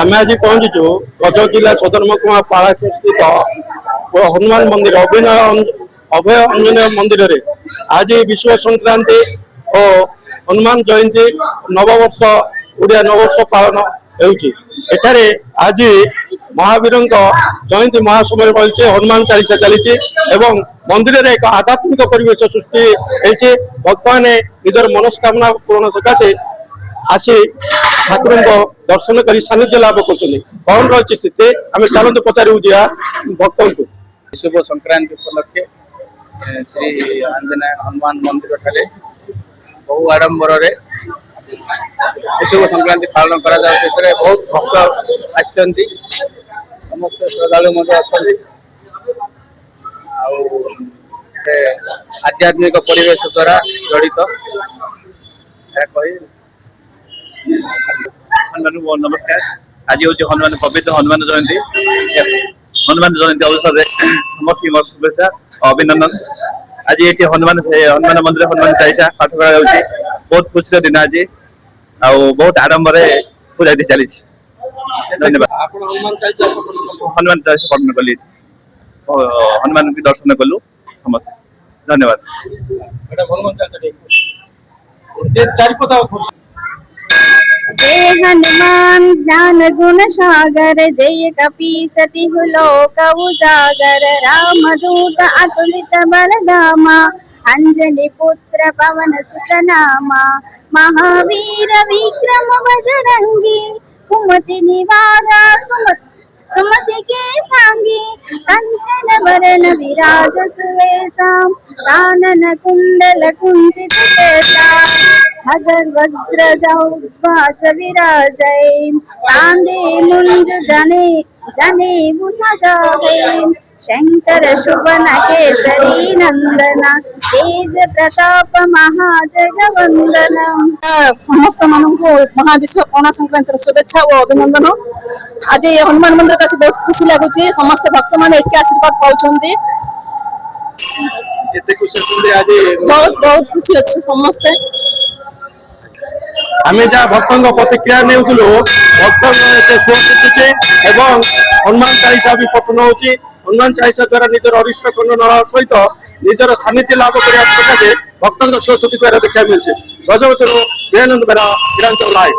आम आज पहुंचु गजब जिला सदर महकुमा पाड़ा स्थित हनुमान मंदिर अभय अंजनेय मंदिर रे आज विश्व संक्रांति और हनुमान जयंती नववर्ष ओडिया नववर्ष पालन होठारे आज महावीर जयंती महासमय रही हनुमान चालीसा चली मंदिर रे एक आध्यात्मिक परिवेश सृष्टि होती भक्त मैंने निजर मनस्कामना पूरण सकाशे आसी ठाकुर दर्शन कर सानिध्य लाभ कर कौन रही स्थिति आम चलते पचारू जा भक्त को शुभ संक्रांति उपलक्षे श्री आंजनेय हनुमान मंदिर ठारे बहु आडंबर शुभ संक्रांति पालन कर बहुत भक्त आसमस्त श्रद्धालु आध्यात्मिक परिवेश द्वारा जड़ित नमस्कार। आज हूँ हनुमान पवित्र हनुमान जयंती अवसर में समस्त शुभेच्छा अभिनंदन। आज ये हनुमान मंदिर हनुमान चालीसा पाठ कर बहुत खुशी दिन आज बहुत आडंबर पूजा चली। धन्यवाद। हनुमान चालीसा पठन कली हनुमान की दर्शन कलु समस्त। धन्यवाद। जय हनुमान ज्ञान गुण सागर जय कपीसति लोक उजागर राम दूत अतुलित बलधामा अंजनी पुत्र पवन सुत नामा महावीर विक्रम बजरंगी कुमति निवार सुमति के सांगी कंचन वरण विराज सुवेशा कानन कुंडल कुंचित केसा हगर वज्र जौध्वास विराजय कांदे मुंज जने भूषाजय शंकर शुभन केसरी नंदना तेज प्रताप महाजगवंदन। समस्त मानक महाविश्व पणा संक्रांति शुभेच्छा और अभिनंदन। आज ये हनुमान मंदिर का बहुत खुशी लगुच समस्त भक्त मैंने आशीर्वाद पाँच बहुत बहुत खुशी अच्छे समस्ते आम जहाँ भक्त प्रतिक्रिया नेउतलु भक्त शुभे हनुमान चालीसा भी पठन होची हनुमान चालीसा द्वारा निजर अरिष्ट खंडन सहित निजर सानिध्य लाभ करने सकाशे भक्त स्व छुट्टी देखा मिलছে गजपति बेहनंद बेरा लाइव।